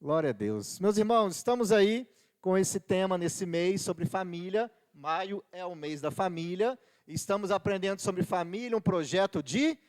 Glória a Deus. Meus irmãos, estamos aí com esse tema nesse mês sobre família. Maio é o mês da família. Estamos aprendendo sobre família, um projeto de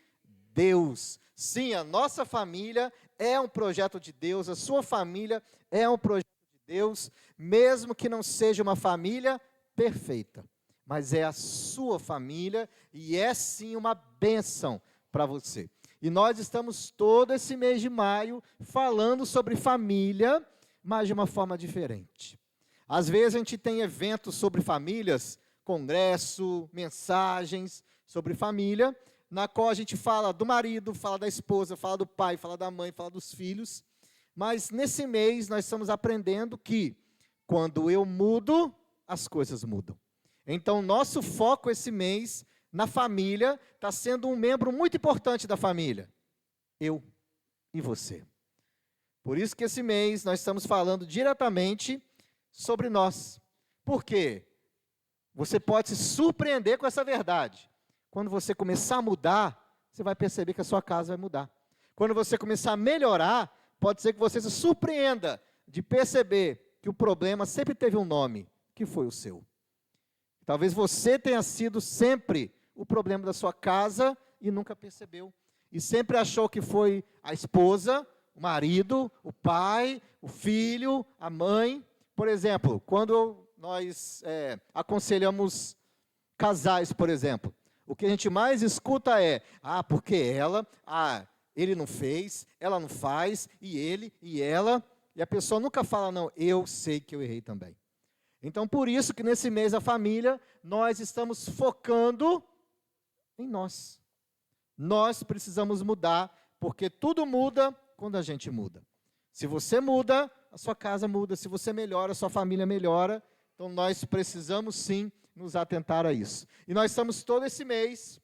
Deus. Sim, a nossa família é um projeto de Deus, a sua família é um projeto de Deus, mesmo que não seja uma família perfeita, mas é a sua família e é sim uma bênção para você. E nós estamos todo esse mês de maio falando sobre família, mas de uma forma diferente. Às vezes a gente tem eventos sobre famílias, congresso, mensagens sobre família, na qual a gente fala do marido, fala da esposa, fala do pai, fala da mãe, fala dos filhos. Mas nesse mês nós estamos aprendendo que quando eu mudo, as coisas mudam. Então nosso foco esse mês na família está sendo um membro muito importante da família. Eu e você. Por isso que esse mês nós estamos falando diretamente sobre nós. Por quê? Você pode se surpreender com essa verdade. Quando você começar a mudar, você vai perceber que a sua casa vai mudar. Quando você começar a melhorar, pode ser que você se surpreenda de perceber que o problema sempre teve um nome, que foi o seu. Talvez você tenha sido sempre o problema da sua casa e nunca percebeu. E sempre achou que foi a esposa, o marido, o pai, o filho, a mãe. Por exemplo, quando nós aconselhamos casais, por exemplo, o que a gente mais escuta é, porque ela, ele não fez, ela não faz, e ele, e ela, e a pessoa nunca fala, não, eu sei que eu errei também. Então, por isso que nesse mês da família, nós estamos focando em nós. Nós precisamos mudar, porque tudo muda quando a gente muda. Se você muda, a sua casa muda. Se você melhora, a sua família melhora. Então, nós precisamos sim nos atentar a isso. E nós estamos todo esse mês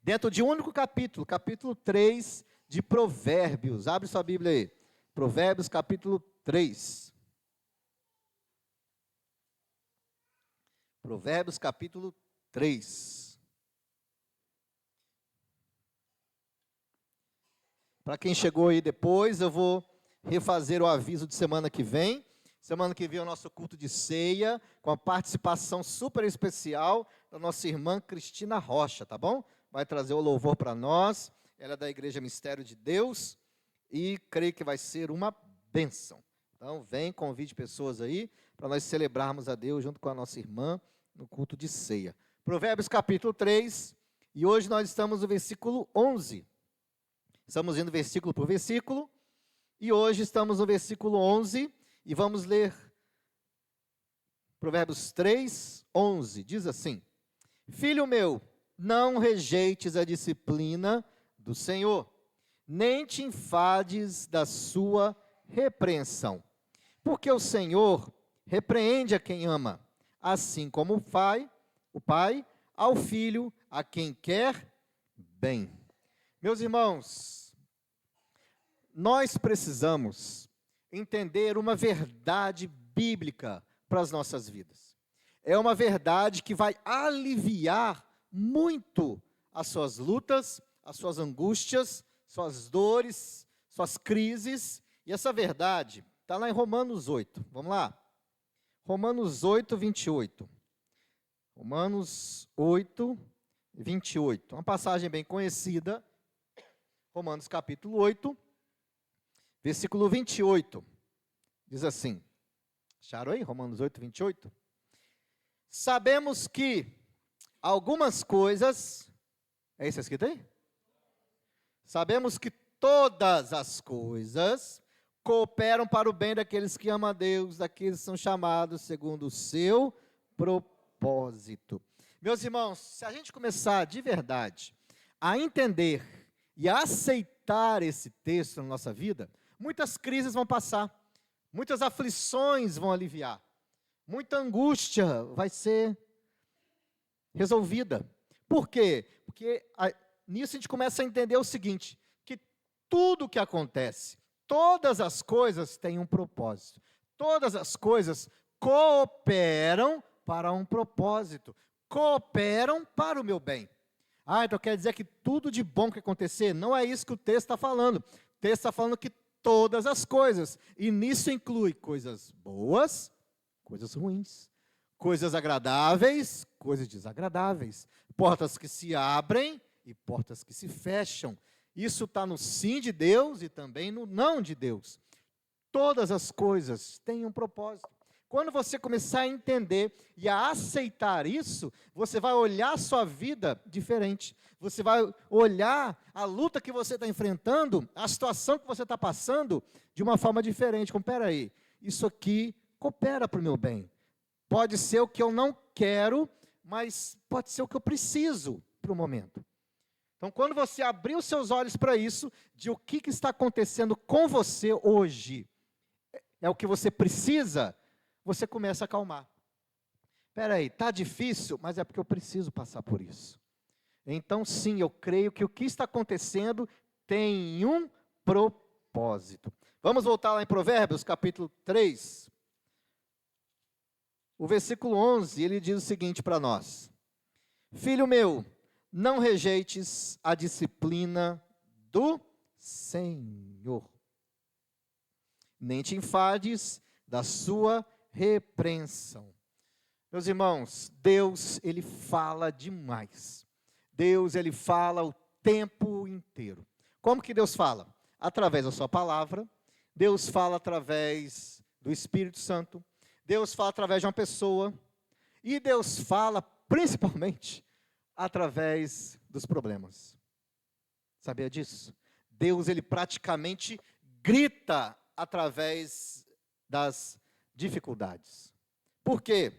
dentro de um único capítulo, capítulo 3 de Provérbios. Abre sua Bíblia aí. Provérbios, capítulo 3. Provérbios, capítulo 3. Para quem chegou aí depois, eu vou refazer o aviso de semana que vem. Semana que vem é o nosso culto de ceia, com a participação super especial da nossa irmã Cristina Rocha, tá bom? Vai trazer o louvor para nós, ela é da Igreja Mistério de Deus, e creio que vai ser uma bênção. Então, vem, convide pessoas aí, para nós celebrarmos a Deus junto com a nossa irmã, no culto de ceia. Provérbios capítulo 3, e hoje nós estamos no versículo 11. Estamos indo versículo por versículo, e hoje estamos no versículo 11, e vamos ler Provérbios 3, 11, diz assim: Filho meu, não rejeites a disciplina do Senhor, nem te enfades da sua repreensão, porque o Senhor repreende a quem ama, assim como o pai ao filho, a quem quer bem. Meus irmãos, nós precisamos entender uma verdade bíblica para as nossas vidas. É uma verdade que vai aliviar muito as suas lutas, as suas angústias, suas dores, suas crises. E essa verdade está lá em Romanos 8. Vamos lá? Romanos 8, 28. Romanos 8, 28. Uma passagem bem conhecida. Romanos capítulo 8, versículo 28. Diz assim. Acharam aí? Romanos 8, 28. Sabemos que algumas coisas... É isso escrito aí? Sabemos que todas as coisas cooperam para o bem daqueles que amam a Deus, daqueles que são chamados segundo o seu propósito. Meus irmãos, se a gente começar de verdade a entender e a aceitar esse texto na nossa vida, muitas crises vão passar, muitas aflições vão aliviar, muita angústia vai ser resolvida. Por quê? Porque nisso a gente começa a entender o seguinte, que tudo que acontece, todas as coisas têm um propósito. Todas as coisas cooperam para um propósito. Cooperam para o meu bem. Então quer dizer que tudo de bom que acontecer, não é isso que o texto está falando. O texto está falando que todas as coisas. E nisso inclui coisas boas, coisas ruins, coisas agradáveis, coisas desagradáveis, portas que se abrem e portas que se fecham. Isso está no sim de Deus e também no não de Deus. Todas as coisas têm um propósito. Quando você começar a entender e a aceitar isso, você vai olhar a sua vida diferente. Você vai olhar a luta que você está enfrentando, a situação que você está passando, de uma forma diferente. Como, peraí, isso aqui coopera para o meu bem. Pode ser o que eu não quero, mas pode ser o que eu preciso para o momento. Então, quando você abrir os seus olhos para isso, de o que está acontecendo com você hoje, é o que você precisa, você começa a acalmar. Espera aí, está difícil, mas é porque eu preciso passar por isso. Então, sim, eu creio que o que está acontecendo tem um propósito. Vamos voltar lá em Provérbios, capítulo 3. O versículo 11, ele diz o seguinte para nós: Filho meu, não rejeites a disciplina do Senhor, nem te enfades da sua repreensão. Meus irmãos, Deus, Ele fala demais. Deus, Ele fala o tempo inteiro. Como que Deus fala? Através da sua palavra. Deus fala através do Espírito Santo. Deus fala através de uma pessoa. E Deus fala, principalmente, através dos problemas. Sabia disso? Deus, Ele praticamente grita através das dificuldades. Por quê?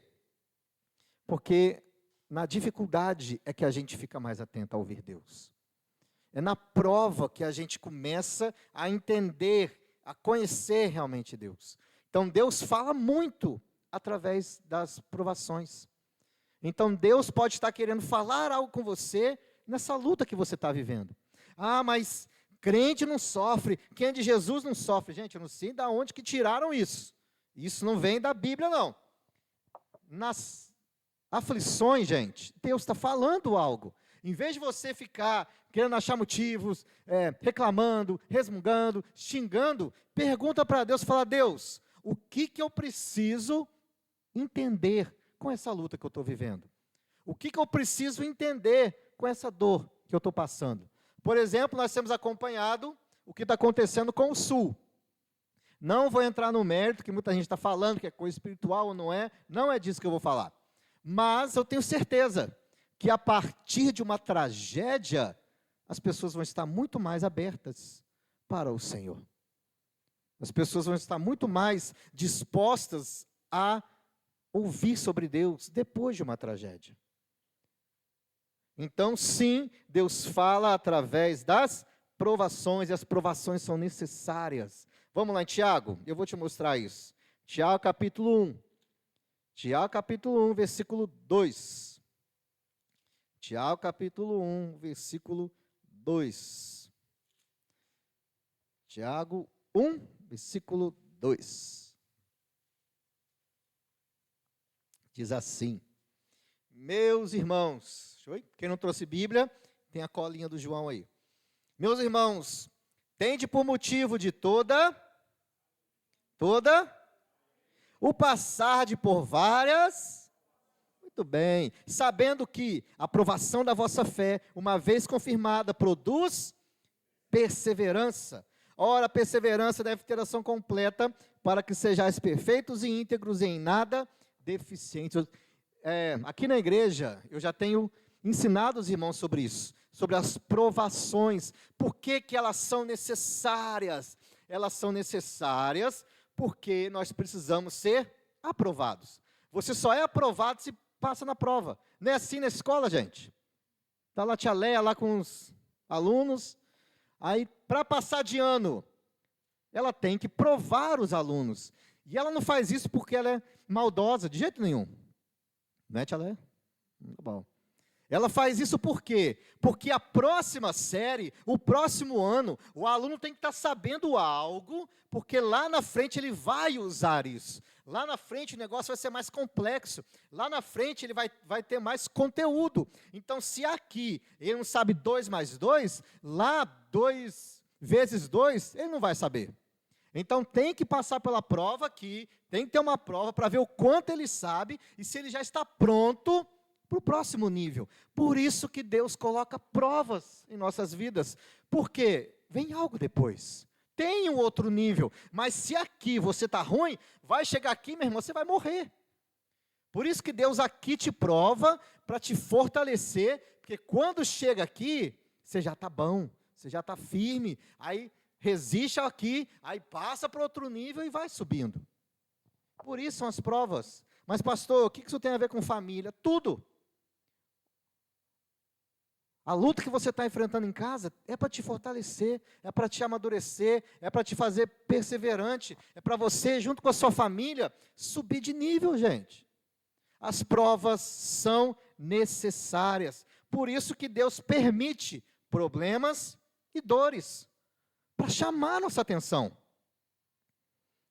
Porque na dificuldade é que a gente fica mais atento a ouvir Deus. É na prova que a gente começa a entender, a conhecer realmente Deus. Então Deus fala muito através das provações. Então Deus pode estar querendo falar algo com você nessa luta que você está vivendo. Ah, mas crente não sofre, quem é de Jesus não sofre. Gente, eu não sei de onde que tiraram isso. Isso não vem da Bíblia, não. Nas aflições, gente, Deus está falando algo. Em vez de você ficar querendo achar motivos, reclamando, resmungando, xingando, pergunta para Deus, fala: Deus, o que eu preciso entender com essa luta que eu estou vivendo? O que eu preciso entender com essa dor que eu estou passando? Por exemplo, nós temos acompanhado o que está acontecendo com o Sul. Não vou entrar no mérito, que muita gente está falando que é coisa espiritual ou não é disso que eu vou falar. Mas eu tenho certeza que a partir de uma tragédia, as pessoas vão estar muito mais abertas para o Senhor. As pessoas vão estar muito mais dispostas a ouvir sobre Deus depois de uma tragédia. Então, sim, Deus fala através das provações, e as provações são necessárias. Vamos lá em Tiago, eu vou te mostrar isso. Tiago capítulo 1. Tiago capítulo 1, versículo 2. Tiago capítulo 1, versículo 2. Tiago 1, versículo 2. Diz assim: Meus irmãos, quem não trouxe Bíblia, tem a colinha do João aí. Meus irmãos, tende por motivo de toda o passar de por várias, muito bem, sabendo que a aprovação da vossa fé, uma vez confirmada, produz perseverança. Ora, a perseverança deve ter ação completa, para que sejais perfeitos e íntegros e em nada deficientes. Aqui na igreja, eu já tenho ensinado os irmãos sobre isso, sobre as provações. Por que elas são necessárias? Elas são necessárias porque nós precisamos ser aprovados. Você só é aprovado se passa na prova. Não é assim na escola, gente? Está lá a tia Leia, lá com os alunos. Aí, para passar de ano, ela tem que provar os alunos. E ela não faz isso porque ela é maldosa, de jeito nenhum. Não é, tia Leia? Tá bom. Ela faz isso por quê? Porque a próxima série, o próximo ano, o aluno tem que estar sabendo algo, porque lá na frente ele vai usar isso. Lá na frente o negócio vai ser mais complexo. Lá na frente ele vai ter mais conteúdo. Então, se aqui ele não sabe 2 mais 2, lá 2 vezes 2, ele não vai saber. Então tem que passar pela prova aqui, tem que ter uma prova para ver o quanto ele sabe e se ele já está pronto para o próximo nível. Por isso que Deus coloca provas em nossas vidas, porque vem algo depois. Tem um outro nível, mas se aqui você está ruim, vai chegar aqui, meu irmão, você vai morrer. Por isso que Deus aqui te prova, para te fortalecer, porque quando chega aqui, você já está bom, você já está firme, aí resiste aqui, aí passa para outro nível e vai subindo. Por isso são as provas. Mas pastor, o que isso tem a ver com família? Tudo. A luta que você está enfrentando em casa é para te fortalecer, é para te amadurecer, é para te fazer perseverante, é para você, junto com a sua família, subir de nível, gente. As provas são necessárias. Por isso que Deus permite problemas e dores, para chamar nossa atenção.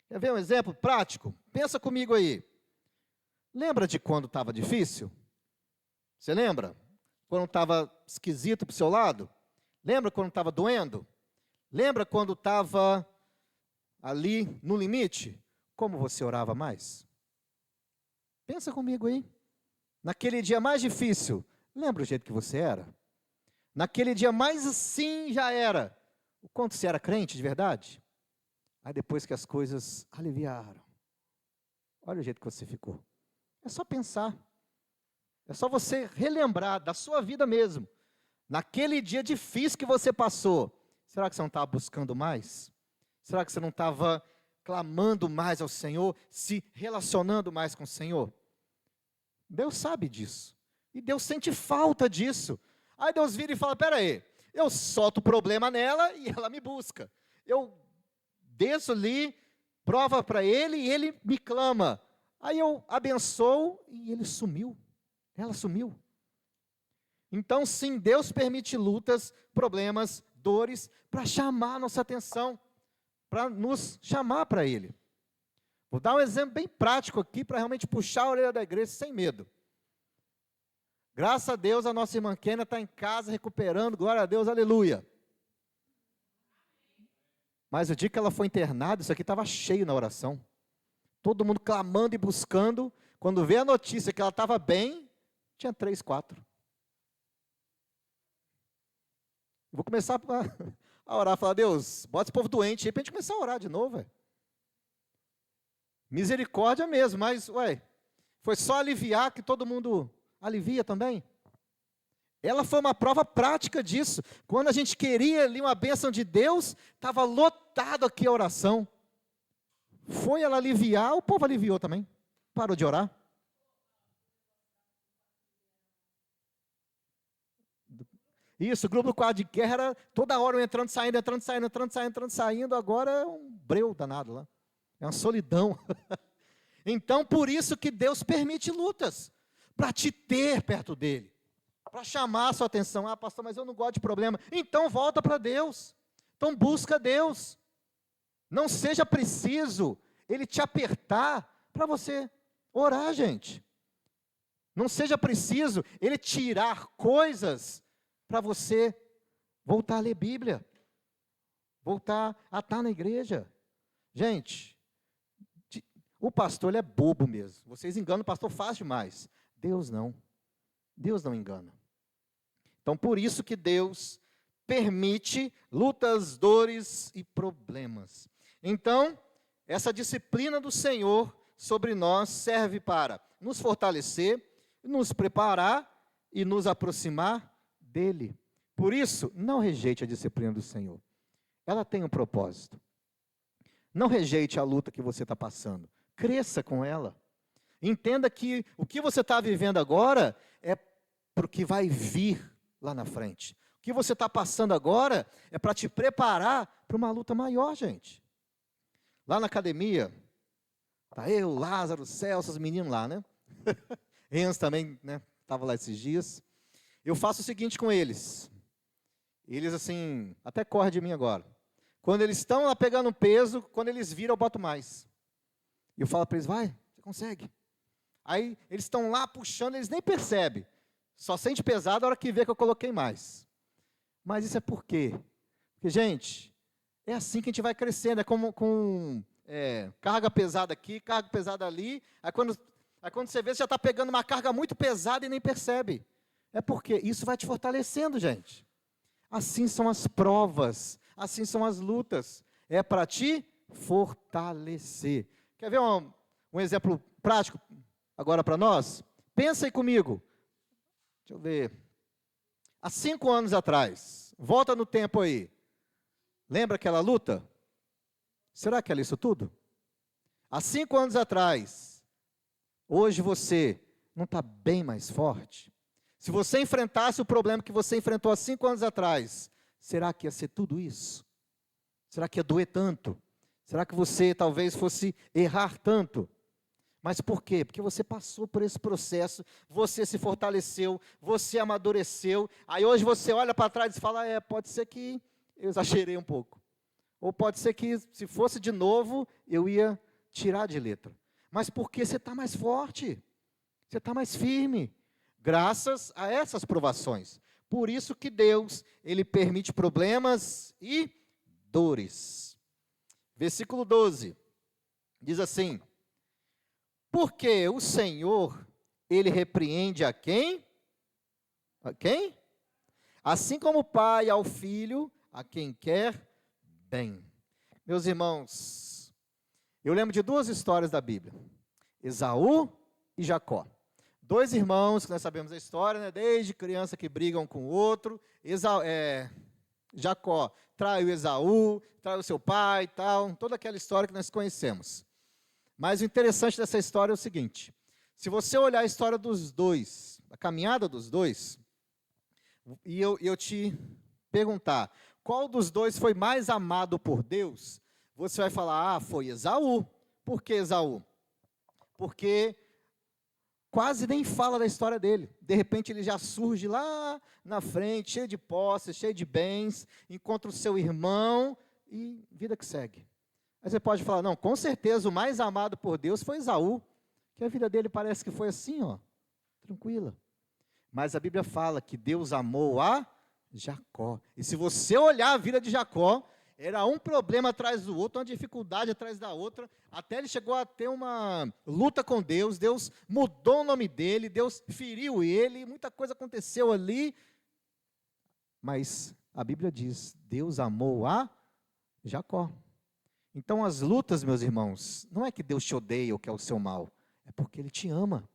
Quer ver um exemplo prático? Pensa comigo aí. Lembra de quando estava difícil? Você lembra? Quando estava esquisito para o seu lado? Lembra quando estava doendo? Lembra quando estava ali no limite? Como você orava mais? Pensa comigo aí. Naquele dia mais difícil, lembra o jeito que você era? Naquele dia mais assim já era. O quanto você era crente de verdade? Aí depois que as coisas aliviaram, olha o jeito que você ficou. É só pensar. É só você relembrar da sua vida mesmo. Naquele dia difícil que você passou, será que você não estava buscando mais? Será que você não estava clamando mais ao Senhor, se relacionando mais com o Senhor? Deus sabe disso. E Deus sente falta disso. Aí Deus vira e fala, peraí, eu solto o problema nela e ela me busca. Eu desço ali, prova para ele e ele me clama. Aí eu abençoo e ele sumiu. Ela sumiu. Então, sim, Deus permite lutas, problemas, dores, para chamar a nossa atenção, para nos chamar para Ele. Vou dar um exemplo bem prático aqui, para realmente puxar a orelha da igreja sem medo. Graças a Deus, a nossa irmã Kênia está em casa, recuperando, glória a Deus, aleluia. Mas o dia que ela foi internada, isso aqui estava cheio na oração. Todo mundo clamando e buscando. Quando veio a notícia que ela estava bem, tinha 3, 4. Vou começar a orar, falar, Deus, bota esse povo doente aí para a gente começar a orar de novo. Véio. Misericórdia mesmo, mas, foi só aliviar que todo mundo alivia também? Ela foi uma prova prática disso. Quando a gente queria ali uma bênção de Deus, estava lotado aqui a oração. Foi ela aliviar, o povo aliviou também. Parou de orar. Isso, o grupo do quadro de guerra era toda hora entrando, saindo, entrando, saindo, entrando, saindo, entrando, saindo. Agora é um breu danado lá. É uma solidão. Então, por isso que Deus permite lutas. Para te ter perto dEle. Para chamar a sua atenção. Ah, pastor, mas eu não gosto de problema. Então, volta para Deus. Então, busca Deus. Não seja preciso Ele te apertar para você orar, gente. Não seja preciso Ele tirar coisas para você voltar a ler Bíblia, voltar a estar na igreja. Gente, o pastor ele é bobo mesmo. Vocês enganam o pastor fácil demais. Deus não. Deus não engana. Então, por isso que Deus permite lutas, dores e problemas. Então, essa disciplina do Senhor sobre nós serve para nos fortalecer, nos preparar e nos aproximar dEle. Por isso, não rejeite a disciplina do Senhor. Ela tem um propósito. Não rejeite a luta que você está passando. Cresça com ela. Entenda que o que você está vivendo agora é para o que vai vir lá na frente. O que você está passando agora é para te preparar para uma luta maior, gente. Lá na academia, tá eu, Lázaro, Celso, os meninos lá, né? Renzo também, né? Estava lá esses dias. Eu faço o seguinte com eles. Eles, assim, até correm de mim agora. Quando eles estão lá pegando peso, quando eles viram, eu boto mais. E eu falo para eles, vai, você consegue. Aí, eles estão lá puxando, eles nem percebem. Só sente pesado a hora que vê que eu coloquei mais. Mas isso é por quê? Porque, gente, É assim que a gente vai crescendo, é como com carga pesada aqui, carga pesada ali, aí quando você vê, você já está pegando uma carga muito pesada e nem percebe. É porque isso vai te fortalecendo, gente. Assim são as provas, assim são as lutas, é para te fortalecer. Quer ver um exemplo prático agora para nós? Pensa aí comigo, deixa eu ver, há 5 anos atrás, volta no tempo aí, lembra aquela luta? Será que era isso tudo? Há 5 anos atrás, hoje você não está bem mais forte? Se você enfrentasse o problema que você enfrentou há 5 anos atrás, será que ia ser tudo isso? Será que ia doer tanto? Será que você talvez fosse errar tanto? Mas por quê? Porque você passou por esse processo, você se fortaleceu, você amadureceu, aí hoje você olha para trás e fala, pode ser que eu exagerei um pouco. Ou pode ser que, se fosse de novo, eu ia tirar de letra. Mas porque você está mais forte, você está mais firme, graças a essas provações. Por isso que Deus, Ele permite problemas e dores. Versículo 12, diz assim, porque o Senhor, Ele repreende a quem? A quem? Assim como o pai ao filho, a quem quer bem. Meus irmãos, eu lembro de 2 histórias da Bíblia, Esaú e Jacó. 2 irmãos, que nós sabemos a história, né? Desde criança que brigam com o outro. Jacó traiu Esaú, traiu seu pai e tal, toda aquela história que nós conhecemos. Mas o interessante dessa história é o seguinte, se você olhar a história dos dois, a caminhada dos dois, e eu te perguntar, qual dos dois foi mais amado por Deus? Você vai falar, foi Esaú. Por que Esaú? Porque quase nem fala da história dele. De repente ele já surge lá na frente, cheio de posses, cheio de bens, encontra o seu irmão e vida que segue. Aí você pode falar, não, com certeza o mais amado por Deus foi Esaú, que a vida dele parece que foi assim, tranquila. Mas a Bíblia fala que Deus amou a Jacó. E se você olhar a vida de Jacó, era um problema atrás do outro, uma dificuldade atrás da outra, até ele chegou a ter uma luta com Deus, Deus mudou o nome dele, Deus feriu ele, muita coisa aconteceu ali. Mas a Bíblia diz, Deus amou a Jacó. Então as lutas, meus irmãos, não é que Deus te odeia ou quer o seu mal, é porque Ele te ama,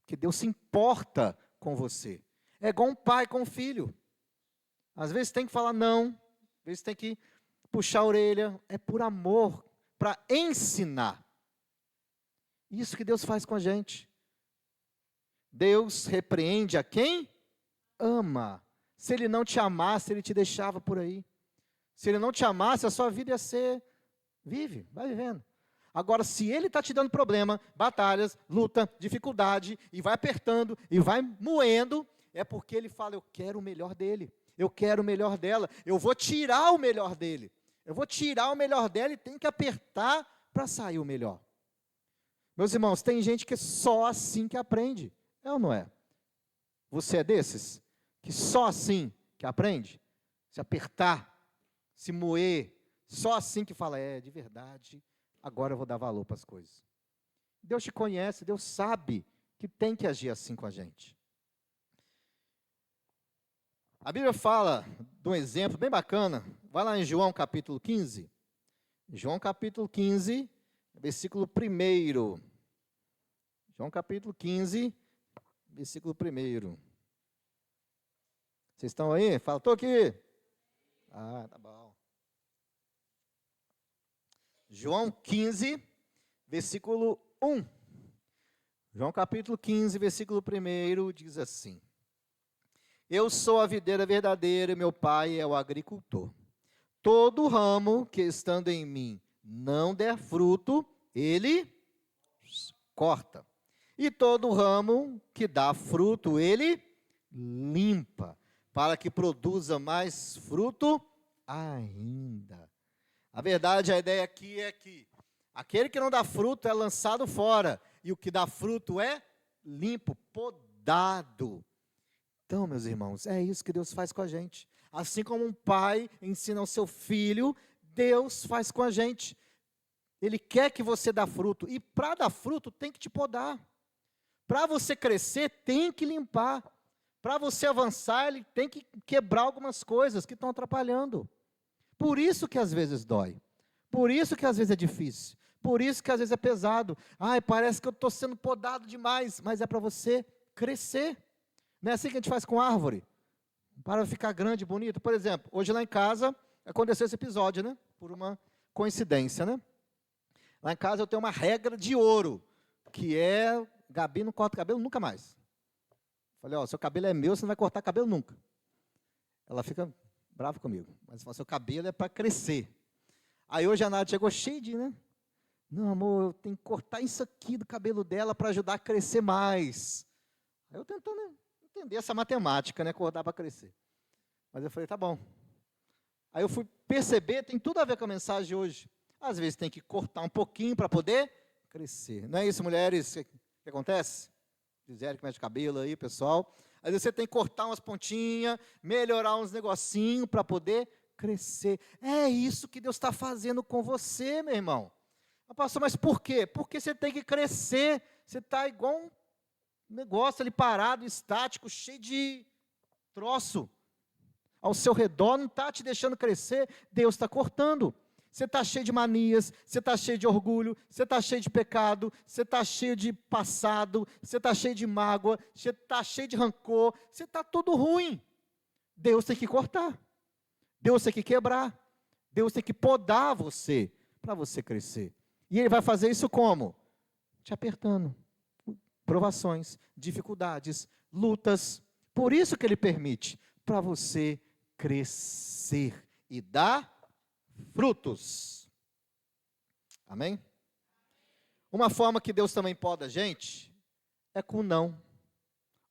que Deus se importa com você. É igual um pai com um filho. Às vezes tem que falar não, às vezes tem que puxar a orelha, é por amor, para ensinar. Isso que Deus faz com a gente. Deus repreende a quem ama. Se Ele não te amasse, Ele te deixava por aí. Se Ele não te amasse, a sua vida ia ser, vive, vai vivendo. Agora, se Ele está te dando problema, batalhas, luta, dificuldade, e vai apertando, e vai moendo, é porque Ele fala, eu quero o melhor dele, eu quero o melhor dela, eu vou tirar o melhor dele, eu vou tirar o melhor dela e tem que apertar para sair o melhor. Meus irmãos, tem gente que é só assim que aprende, é ou não é? Você é desses? Que só assim que aprende? Se apertar, se moer, só assim que fala, de verdade, agora eu vou dar valor para as coisas. Deus te conhece, Deus sabe que tem que agir assim com a gente. A Bíblia fala de um exemplo bem bacana, vai lá em João capítulo 15. João capítulo 15, versículo 1. João capítulo 15, versículo 1. Vocês estão aí? Fala, estou aqui. Ah, tá bom. João 15, versículo 1. João capítulo 15, versículo 1, diz assim: Eu sou a videira verdadeira e meu pai é o agricultor. Todo ramo que estando em mim não der fruto, ele corta. E todo ramo que dá fruto, ele limpa, para que produza mais fruto ainda. A verdade, a ideia aqui é que aquele que não dá fruto é lançado fora, e o que dá fruto é limpo, podado. Então, meus irmãos, é isso que Deus faz com a gente. Assim como um pai ensina ao seu filho, Deus faz com a gente. Ele quer que você dê fruto. E para dar fruto, tem que te podar. Para você crescer, tem que limpar. Para você avançar, ele tem que quebrar algumas coisas que estão atrapalhando. Por isso que às vezes dói. Por isso que às vezes é difícil. Por isso que às vezes é pesado. Ai, parece que eu estou sendo podado demais. Mas é para você crescer. Não é assim que a gente faz com árvore. Para ficar grande, bonito. Por exemplo, hoje lá em casa, aconteceu esse episódio, né? Por uma coincidência, né? Lá em casa eu tenho uma regra de ouro, que é, Gabi não corta cabelo nunca mais. Falei, ó, seu cabelo é meu, você não vai cortar cabelo nunca. Ela fica brava comigo. Mas seu cabelo é para crescer. Aí hoje a Nádia chegou cheia de, né? Não, amor, eu tenho que cortar isso aqui do cabelo dela para ajudar a crescer mais. Aí eu tentando entender essa matemática, né? Cortar para crescer. Mas eu falei, tá bom. Aí eu fui perceber, tem tudo a ver com a mensagem de hoje. Às vezes tem que cortar um pouquinho para poder crescer. Não é isso, mulheres, que acontece? Gisele que mexe cabelo aí, pessoal. Às vezes você tem que cortar umas pontinhas, melhorar uns negocinhos para poder crescer. É isso que Deus está fazendo com você, meu irmão. Pastor, mas por quê? Porque você tem que crescer. Você está igual um negócio ali parado, estático, cheio de troço. Ao seu redor não está te deixando crescer, Deus está cortando. Você está cheio de manias, você está cheio de orgulho, você está cheio de pecado, você está cheio de passado, você está cheio de mágoa, você está cheio de rancor, você está tudo ruim. Deus tem que cortar, Deus tem que quebrar, Deus tem que podar você, para você crescer. E Ele vai fazer isso como? Te apertando, provações, dificuldades, lutas. Por isso que Ele permite, para você crescer e dar frutos. Amém? Uma forma que Deus também poda a gente é com o não.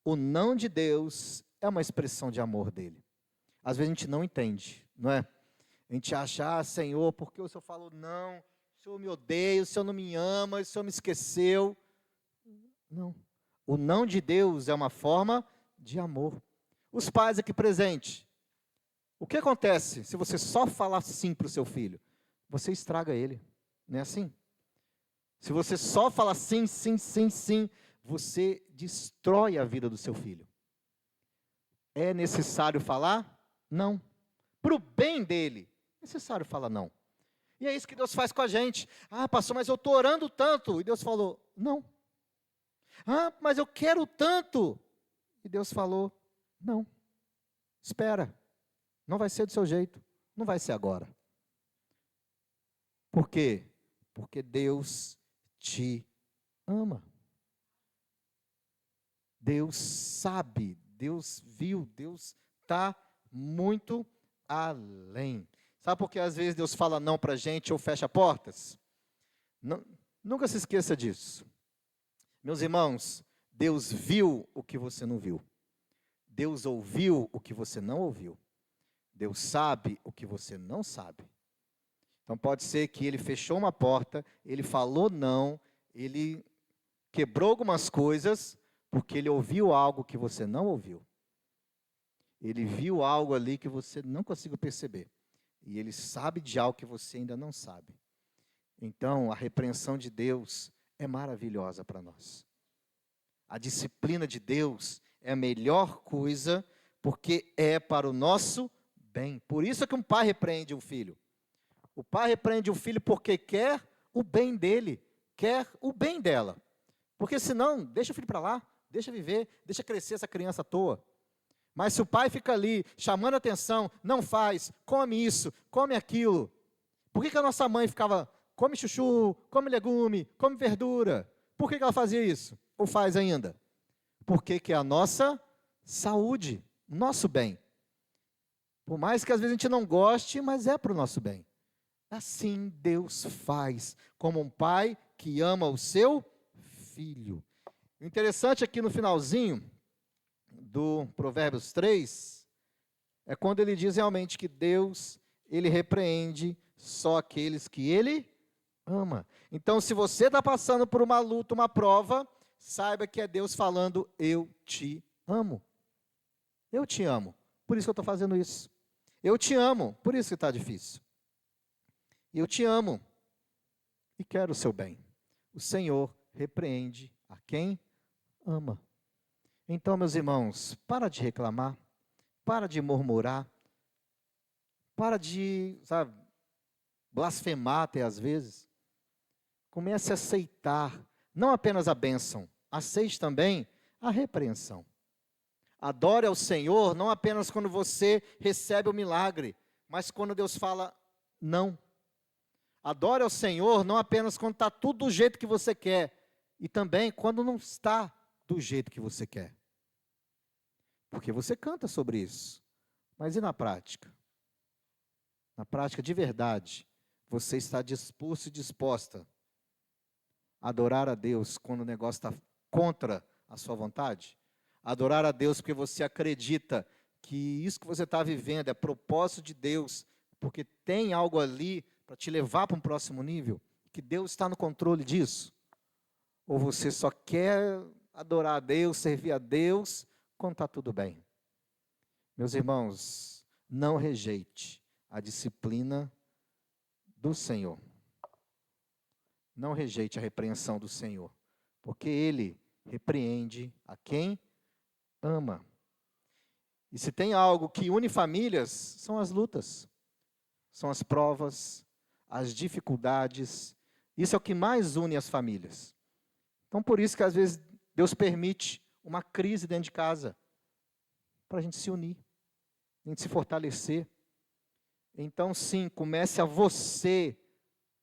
O não de Deus é uma expressão de amor dele. Às vezes a gente não entende, não é? A gente acha, Senhor, porque o Senhor falou não, o Senhor me odeia, o Senhor não me ama, o Senhor me esqueceu. Não. O não de Deus é uma forma de amor. Os pais aqui presentes, o que acontece se você só falar sim para o seu filho? Você estraga ele, não é assim? Se você só falar sim, sim, sim, sim, você destrói a vida do seu filho. É necessário falar? Não. Para o bem dele, é necessário falar não. E é isso que Deus faz com a gente. Ah, pastor, mas eu estou orando tanto. E Deus falou, não. Ah, mas eu quero tanto. E Deus falou, não. Espera. Não vai ser do seu jeito. Não vai ser agora. Por quê? Porque Deus te ama. Deus sabe, Deus viu, Deus está muito além. Sabe por que às vezes Deus fala não para a gente ou fecha portas? Não, nunca se esqueça disso. Meus irmãos, Deus viu o que você não viu. Deus ouviu o que você não ouviu. Deus sabe o que você não sabe. Então pode ser que Ele fechou uma porta, Ele falou não, Ele quebrou algumas coisas, porque Ele ouviu algo que você não ouviu. Ele viu algo ali que você não conseguiu perceber. E Ele sabe de algo que você ainda não sabe. Então, a repreensão de Deus é maravilhosa para nós. A disciplina de Deus é a melhor coisa, porque é para o nosso bem. Por isso é que um pai repreende o filho. O pai repreende o filho porque quer o bem dele, quer o bem dela. Porque senão, deixa o filho para lá, deixa viver, deixa crescer essa criança à toa. Mas se o pai fica ali, chamando a atenção, não faz, come isso, come aquilo. Por que a nossa mãe ficava, come chuchu, come legume, come verdura? Por que ela fazia isso? Ou faz ainda? Porque que é a nossa saúde, o nosso bem. Por mais que às vezes a gente não goste, mas é para o nosso bem. Assim Deus faz, como um pai que ama o seu filho. O interessante aqui no finalzinho do Provérbios 3, é quando ele diz realmente que Deus, Ele repreende só aqueles que Ele ama. Então, se você está passando por uma luta, uma prova, saiba que é Deus falando, eu te amo. Eu te amo, por isso que eu estou fazendo isso. Eu te amo, por isso que está difícil. E eu te amo e quero o seu bem. O Senhor repreende a quem ama. Então, meus irmãos, para de reclamar, para de murmurar, para de, sabe, blasfemar até às vezes. Comece a aceitar, não apenas a bênção, aceite também a repreensão. Adore ao Senhor, não apenas quando você recebe o milagre, mas quando Deus fala não. Adore ao Senhor, não apenas quando está tudo do jeito que você quer, e também quando não está do jeito que você quer. Porque você canta sobre isso, mas e na prática? Na prática de verdade, você está disposto e disposta a adorar a Deus quando o negócio está contra a sua vontade? Adorar a Deus porque você acredita que isso que você está vivendo é propósito de Deus, porque tem algo ali para te levar para um próximo nível, que Deus está no controle disso? Ou você só quer adorar a Deus, servir a Deus, quando está tudo bem? Meus irmãos, não rejeite a disciplina do Senhor. Não rejeite a repreensão do Senhor, porque Ele repreende a quem ama. E se tem algo que une famílias, são as lutas, são as provas, as dificuldades. Isso é o que mais une as famílias. Então, por isso que às vezes Deus permite uma crise dentro de casa, para a gente se unir, a gente se fortalecer. Então, sim, comece a você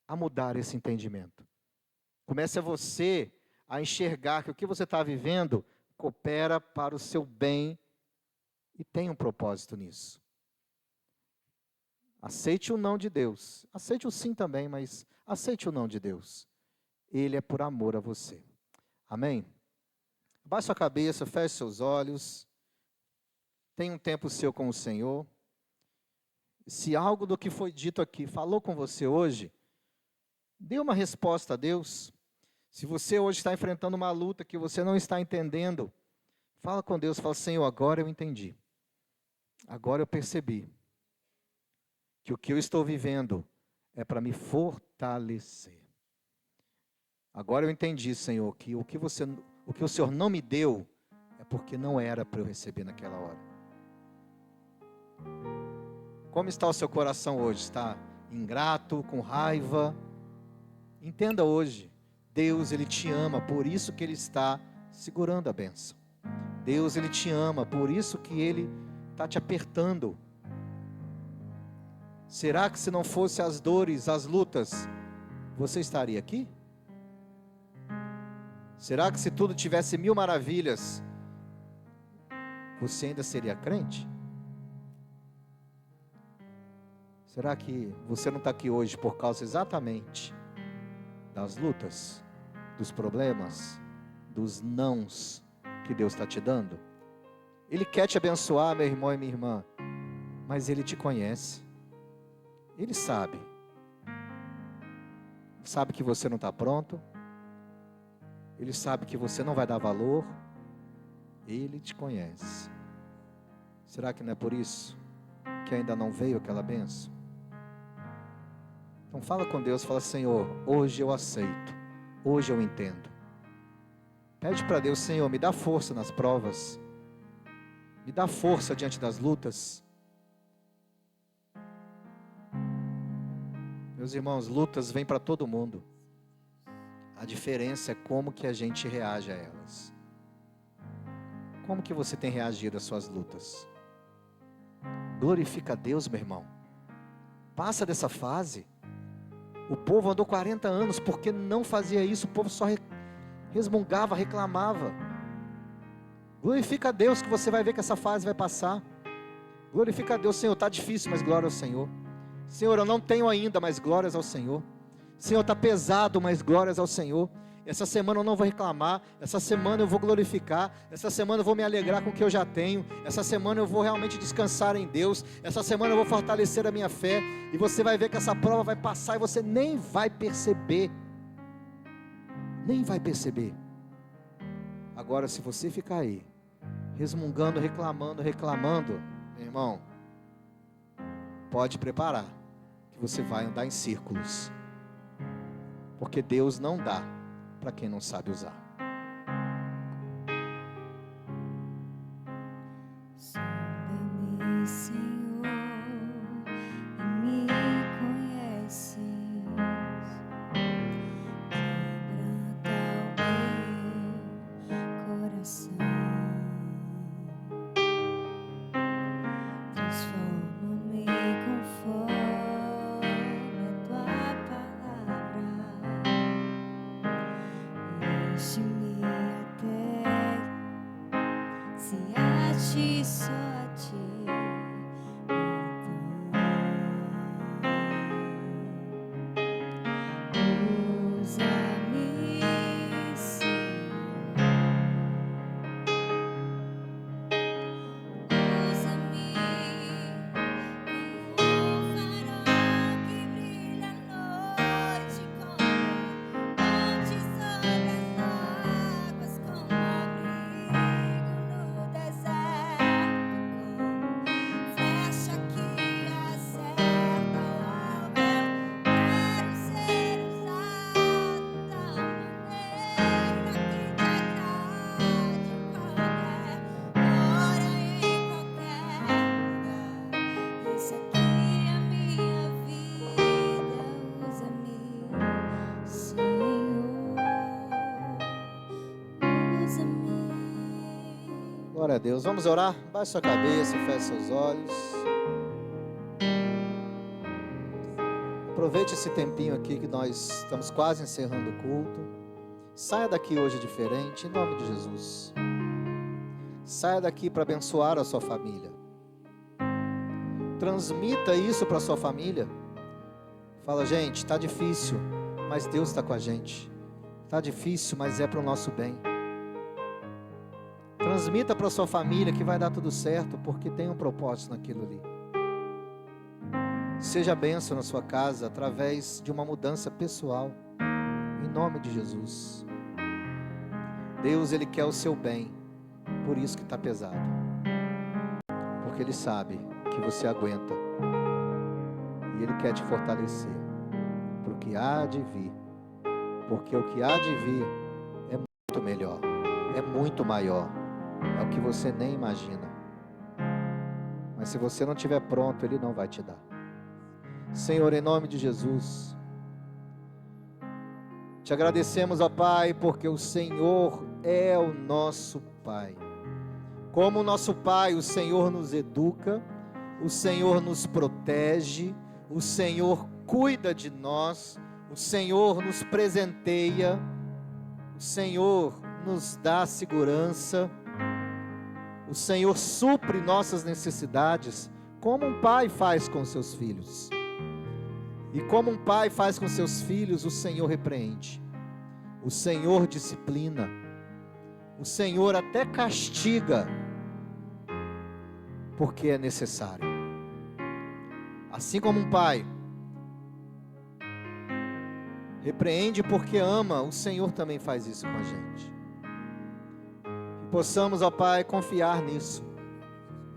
a mudar esse entendimento. Comece a você a enxergar que o que você está vivendo coopera para o seu bem e tem um propósito nisso. Aceite o não de Deus. Aceite o sim também, mas aceite o não de Deus. Ele é por amor a você. Amém? Abaixe sua cabeça, feche seus olhos. Tenha um tempo seu com o Senhor. Se algo do que foi dito aqui falou com você hoje, dê uma resposta a Deus. Se você hoje está enfrentando uma luta que você não está entendendo, fala com Deus, fala: Senhor, agora eu entendi. Agora eu percebi que o que eu estou vivendo é para me fortalecer. Agora eu entendi, Senhor, que o que o Senhor não me deu é porque não era para eu receber naquela hora. Como está o seu coração hoje? Está ingrato, com raiva? Entenda hoje, Deus, Ele te ama, por isso que Ele está segurando a bênção. Deus, Ele te ama, por isso que Ele está te apertando. Será que se não fosse as dores, as lutas, você estaria aqui? Será que se tudo tivesse mil maravilhas, você ainda seria crente? Será que você não está aqui hoje por causa exatamente das lutas, dos problemas, dos nãos que Deus está te dando? Ele quer te abençoar, meu irmão e minha irmã, mas Ele te conhece. Ele sabe que você não está pronto. Ele sabe que você não vai dar valor. Ele te conhece. Será que não é por isso que ainda não veio aquela bênção? Então fala com Deus, fala: Senhor, hoje eu aceito, hoje eu entendo. Pede para Deus: Senhor, me dá força nas provas, me dá força diante das lutas. Meus irmãos, lutas vêm para todo mundo. A diferença é como que a gente reage a elas. Como que você tem reagido às suas lutas? Glorifica a Deus, meu irmão. Passa dessa fase. O povo andou 40 anos porque não fazia isso. O povo só resmungava, reclamava. Glorifica a Deus que você vai ver que essa fase vai passar. Glorifica a Deus. Senhor, está difícil, mas glória ao Senhor. Senhor, eu não tenho ainda, mas glórias ao Senhor. Senhor, está pesado, mas glórias ao Senhor. Essa semana eu não vou reclamar, essa semana eu vou glorificar, essa semana eu vou me alegrar com o que eu já tenho, essa semana eu vou realmente descansar em Deus, essa semana eu vou fortalecer a minha fé, e você vai ver que essa prova vai passar e você nem vai perceber. Nem vai perceber. Agora, se você ficar aí, resmungando, reclamando, meu irmão, pode preparar, que você vai andar em círculos. Porque Deus não dá para quem não sabe usar. Sonda-me, Senhor, e me conheces. Quebranta o meu coração. Transforma-me conforme a tua palavra. Enche-me até se a ti, só a ti. Então, usa-me, Senhor. Usa-me como um farol que brilha à noite, como ponte sobre as águas, como abrigo no deserto, como flecha que acerta o alvo. Eu quero ser usado da maneira que te agrade, em qualquer hora, em qualquer lugar. Essa aqui é a minha vida, usa-me, Senhor, usa-me. Glória a Deus. Vamos orar? Baixe sua cabeça, feche seus olhos. Aproveite esse tempinho aqui que nós estamos quase encerrando o culto. Saia daqui hoje diferente, em nome de Jesus. Saia daqui para abençoar a sua família. Transmita isso para a sua família. Fala, gente, está difícil, mas Deus está com a gente. Está difícil, mas é para o nosso bem. Transmita para a sua família que vai dar tudo certo, porque tem um propósito naquilo ali. Seja bênção na sua casa através de uma mudança pessoal, em nome de Jesus. Deus, Ele quer o seu bem, por isso que está pesado. Porque Ele sabe que você aguenta. E Ele quer te fortalecer para o que há de vir. Porque o que há de vir é muito melhor, é muito maior. É o que você nem imagina. Mas se você não estiver pronto, Ele não vai te dar. Senhor, em nome de Jesus, te agradecemos, ó Pai, porque o Senhor é o nosso Pai. Como o nosso Pai, o Senhor nos educa, o Senhor nos protege, o Senhor cuida de nós, o Senhor nos presenteia, o Senhor nos dá segurança, o Senhor supre nossas necessidades, como um pai faz com seus filhos. E como um pai faz com seus filhos, o Senhor repreende, o Senhor disciplina, o Senhor até castiga, porque é necessário. Assim como um pai repreende porque ama, o Senhor também faz isso com a gente. Que possamos, ó Pai, confiar nisso,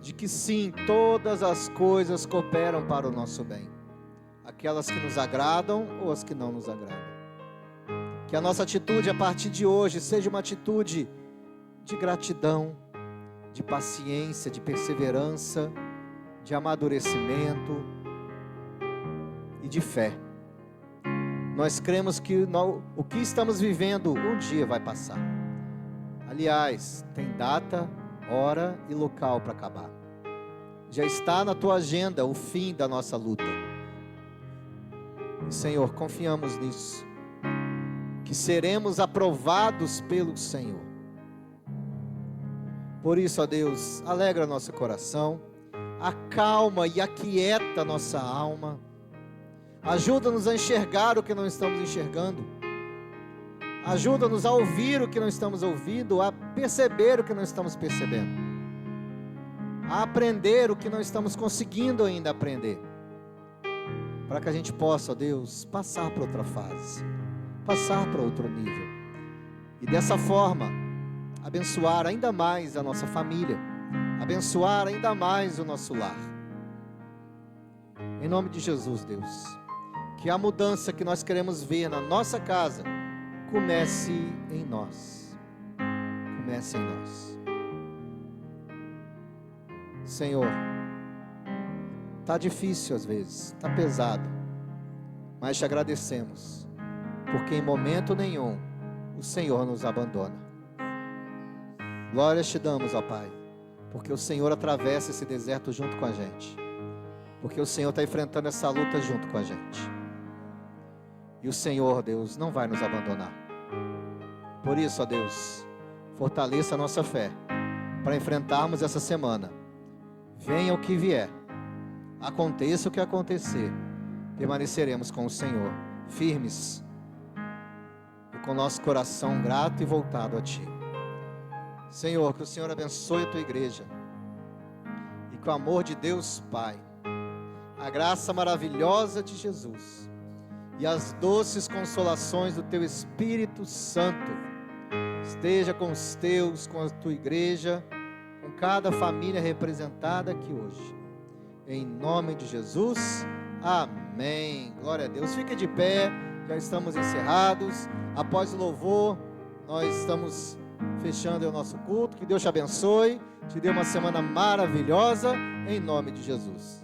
de que sim, todas as coisas cooperam para o nosso bem, aquelas que nos agradam ou as que não nos agradam. Que a nossa atitude a partir de hoje seja uma atitude de gratidão, de paciência, de perseverança, de amadurecimento e de fé. Nós cremos que o que estamos vivendo um dia vai passar. Aliás, tem data, hora e local para acabar. Já está na tua agenda o fim da nossa luta. E, Senhor, confiamos nisso, que seremos aprovados pelo Senhor. Por isso, ó Deus, alegra nosso coração, acalma e aquieta nossa alma, ajuda-nos a enxergar o que não estamos enxergando, ajuda-nos a ouvir o que não estamos ouvindo, a perceber o que não estamos percebendo, a aprender o que não estamos conseguindo ainda aprender, para que a gente possa, ó Deus, passar para outra fase, passar para outro nível, e dessa forma, abençoar ainda mais a nossa família, abençoar ainda mais o nosso lar. Em nome de Jesus, Deus. Que a mudança que nós queremos ver na nossa casa comece em nós. Comece em nós. Senhor, está difícil às vezes, está pesado, mas te agradecemos, porque em momento nenhum o Senhor nos abandona. Glórias te damos, ó Pai, porque o Senhor atravessa esse deserto junto com a gente, porque o Senhor está enfrentando essa luta junto com a gente, e o Senhor, Deus, não vai nos abandonar. Por isso, ó Deus, fortaleça a nossa fé, para enfrentarmos essa semana. Venha o que vier, aconteça o que acontecer, permaneceremos com o Senhor, firmes, e com nosso coração grato e voltado a Ti. Senhor, que o Senhor abençoe a Tua igreja, e que o amor de Deus Pai, a graça maravilhosa de Jesus, e as doces consolações do Teu Espírito Santo, esteja com os Teus, com a Tua igreja, com cada família representada aqui hoje. Em nome de Jesus, amém. Glória a Deus. Fique de pé, já estamos encerrados. Após o louvor, nós estamos fechando o nosso culto. Que Deus te abençoe, te dê uma semana maravilhosa, em nome de Jesus.